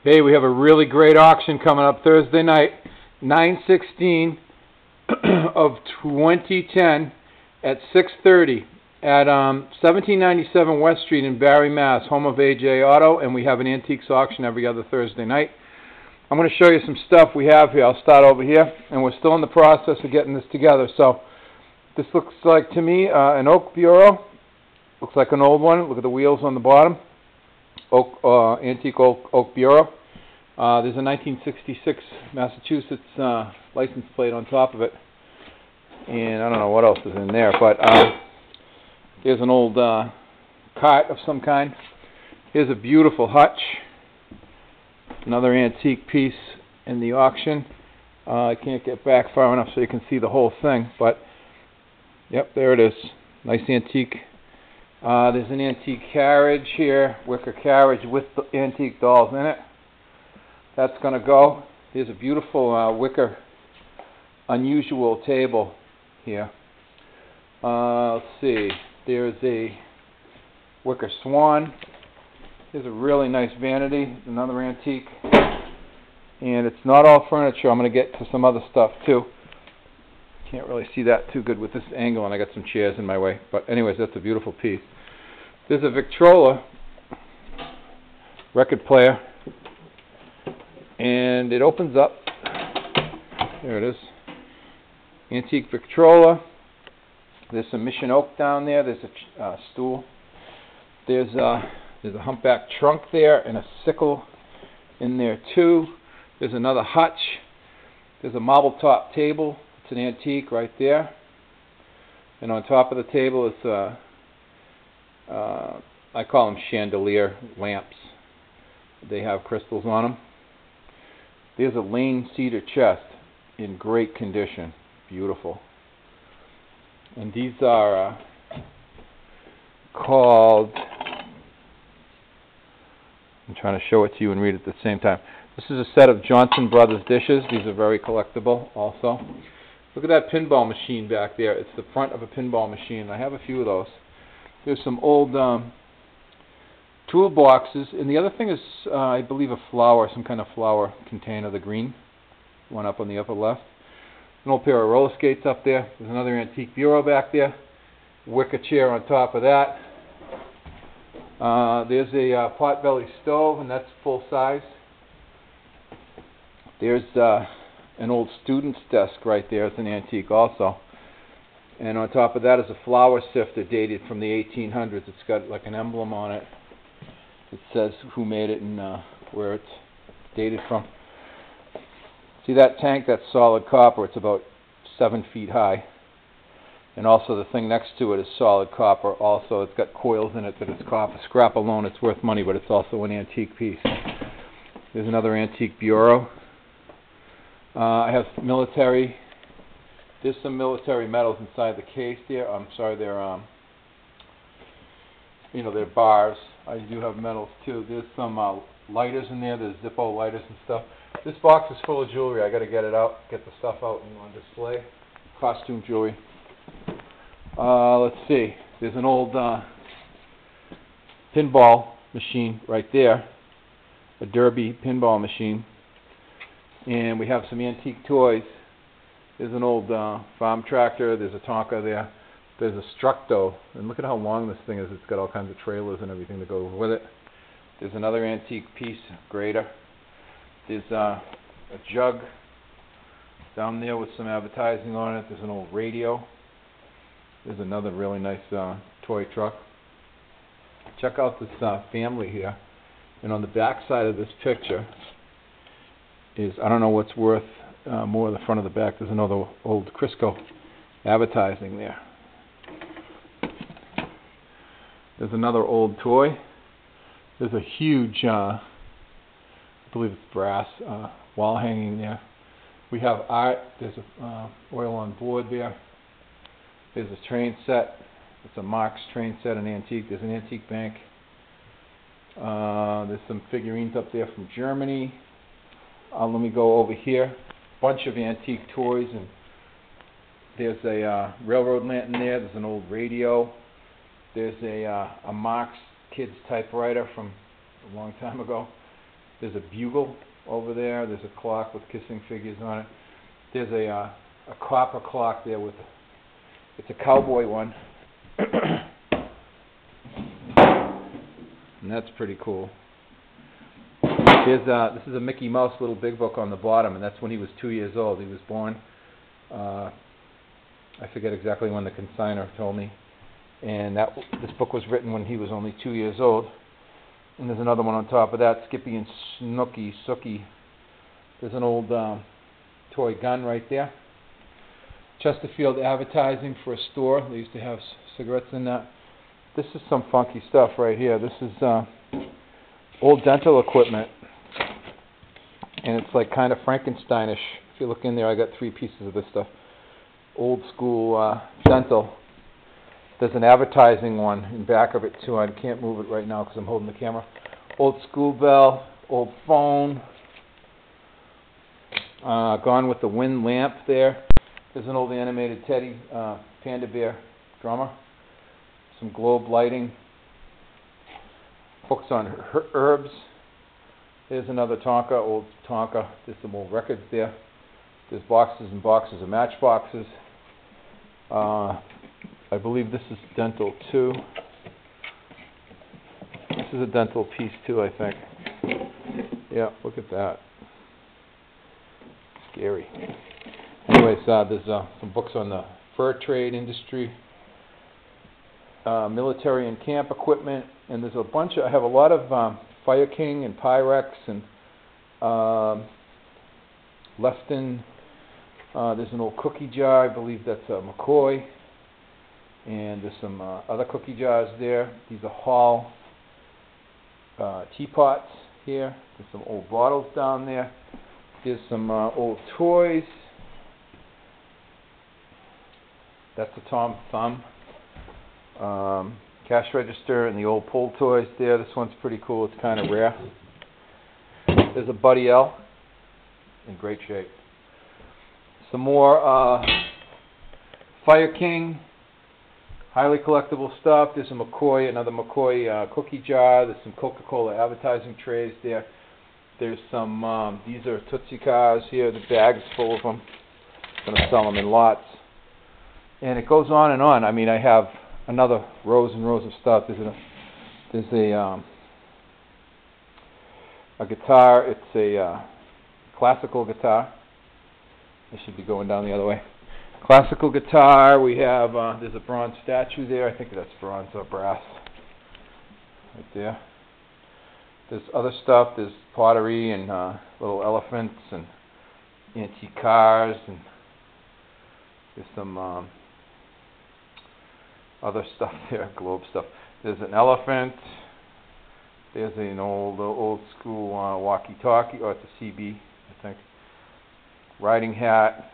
Hey, we have a really great auction coming up Thursday night, 9/16 of 2010 at 6:30 at 1797 West Street in Barre, Mass., home of AJ Auto, and we have an antiques auction every other Thursday night. I'm going to show you some stuff we have here. I'll start over here, and we're still in the process of getting this together. So this looks like, to me, an oak bureau. Looks like an old one. Look at the wheels on the bottom. Antique oak bureau. There's a 1966 Massachusetts license plate on top of it, and I don't know what else is in there, but there's an old cart of some kind. Here's a beautiful hutch, another antique piece in the auction. I can't get back far enough so you can see the whole thing, but yep, there it is. Nice antique. There's an antique carriage here, wicker carriage with the antique dolls in it. That's going to go. There's a beautiful wicker, unusual table here. Let's see. There's a wicker swan. There's a really nice vanity, another antique. And it's not all furniture. I'm going to get to some other stuff too. Can't really see that too good with this angle, and I got some chairs in my way. But anyways, that's a beautiful piece. There's a Victrola record player, and it opens up. There it is. Antique Victrola. There's some Mission Oak down there. There's a stool. There's a humpback trunk there, and a sickle in there too. There's another hutch. There's a marble top table. It's an antique right there. And on top of the table is I call them chandelier lamps. They have crystals on them. There's a Lane cedar chest in great condition. Beautiful. And these are called, I'm trying to show it to you and read it at the same time. This is a set of Johnson Brothers dishes. These are very collectible also. Look at that pinball machine back there. It's the front of a pinball machine. I have a few of those. There's some old toolboxes, and the other thing is, I believe, a flower, some kind of flower container, the green one up on the upper left. An old pair of roller skates up there. There's another antique bureau back there. Wicker chair on top of that. There's a potbelly stove, and that's full size. There's an old student's desk right there. It's an antique also. And on top of that is a flour sifter dated from the 1800s. It's got like an emblem on it. It says who made it and where it's dated from. See that tank? That's solid copper. It's about 7 feet high. And also the thing next to it is solid copper. Also, it's got coils in it that it's copper. Scrap alone, it's worth money, but it's also an antique piece. There's another antique bureau. I have military. There's some military medals inside the case there. I'm sorry, they're they're bars. I do have medals too. There's some lighters in there. There's Zippo lighters and stuff. This box is full of jewelry. I got to get it out, get the stuff out and on display. Costume jewelry. Let's see. There's an old pinball machine right there, a Derby pinball machine, and we have some antique toys. There's an old farm tractor. There's a Tonka there. There's a Structo, and look at how long this thing is. It's got all kinds of trailers and everything to go with it. There's another antique piece, grater. There's a jug down there with some advertising on it. There's an old radio. There's another really nice toy truck. Check out this family here. And on the back side of this picture is, I don't know what's worth more, the front or the back. There's another old Crisco advertising there. There's another old toy. There's a huge, I believe it's brass, wall hanging there. We have art. There's a oil on board there. There's a train set. It's a Marx train set, an antique. There's an antique bank. There's some figurines up there from Germany. Let me go over here. Bunch of antique toys, and there's a railroad lantern there. There's an old radio. There's a Marx kids typewriter from a long time ago. There's a bugle over there. There's a clock with kissing figures on it. There's a copper clock there with, it's a cowboy one. And that's pretty cool. This is a Mickey Mouse Little Big Book on the bottom, and that's when he was 2 years old. He was born, I forget exactly when the consignor told me. And this book was written when he was only 2 years old. And there's another one on top of that, Skippy and Sookie. There's an old toy gun right there. Chesterfield advertising for a store. They used to have cigarettes in that. This is some funky stuff right here. This is old dental equipment. And it's like kind of Frankensteinish. If you look in there, I got 3 pieces of this stuff. Old school dental. There's an advertising one in back of it too. I can't move it right now because I'm holding the camera. Old school bell, old phone. Gone with the Wind lamp there. There's an old animated Teddy Panda Bear drummer. Some globe lighting. Books on herbs. There's another Tonka, old Tonka. There's some old records there. There's boxes and boxes of matchboxes. I believe this is dental too. This is a dental piece too, I think. Yeah, look at that. Scary. Anyways, there's some books on the fur trade industry, military and camp equipment, and there's a bunch of, I have a lot of Fire King and Pyrex and Lefton. There's an old cookie jar, I believe that's McCoy. And there's some other cookie jars there. These are Hall teapots here. There's some old bottles down there. There's some old toys. That's a Tom Thumb. Cash register and the old pull toys there. This one's pretty cool. It's kind of rare. There's a Buddy L in great shape. Some more Fire King. Highly collectible stuff. There's a McCoy, another McCoy cookie jar. There's some Coca-Cola advertising trays there. There's some, these are Tootsie Cars here. The bag's full of them. I'm going to sell them in lots. And it goes on and on. I mean, I have another rows and rows of stuff. There's a guitar. It's a classical guitar. I should be going down the other way. Classical guitar. We have, there's a bronze statue there. I think that's bronze or brass. Right there. There's other stuff. There's pottery and little elephants and antique cars. And there's some other stuff there, globe stuff. There's an elephant. There's an old school walkie-talkie. Oh, it's a CB, I think. Riding hat.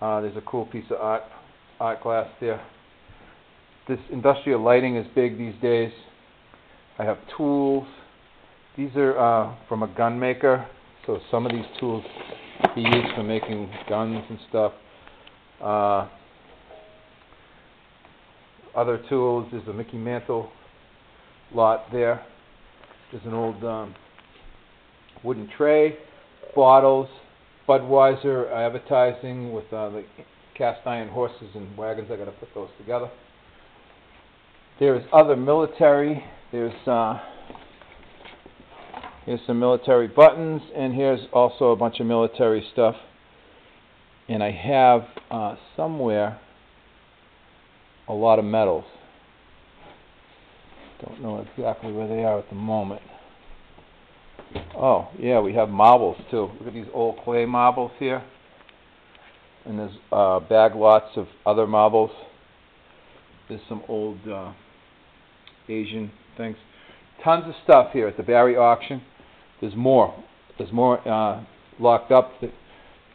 There's a cool piece of art glass there. This industrial lighting is big these days. I have tools. These are from a gun maker, so some of these tools he used for making guns and stuff. Other tools, there's a Mickey Mantle lot there. There's an old wooden tray, bottles, Budweiser advertising with the cast iron horses and wagons. I got to put those together. There's other military. Here's some military buttons, and here's also a bunch of military stuff. And I have somewhere a lot of medals. Don't know exactly where they are at the moment. Oh, yeah, we have marbles too. Look at these old clay marbles here. And there's bag lots of other marbles. There's some old Asian things. Tons of stuff here at the BARRE auction. There's more. There's more locked up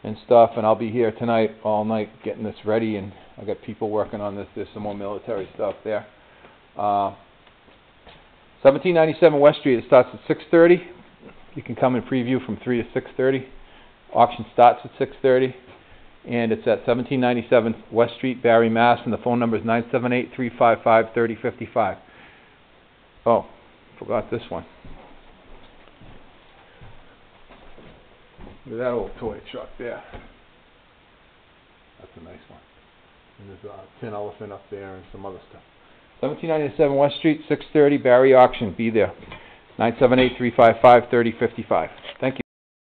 and stuff, and I'll be here tonight, all night, getting this ready, and I got people working on this. There's some more military stuff there. 1797 West Street. It starts at 6:30. You can come and preview from 3 to 6:30. Auction starts at 6:30, and it's at 1797 West Street, BARRE, Mass. And the phone number is 978-355-3055. Oh, forgot this one. Look at that old toy truck there. That's a nice one. And there's a tin elephant up there and some other stuff. 1797 West Street, 6:30, Barre Auction. Be there. 978-355-3055.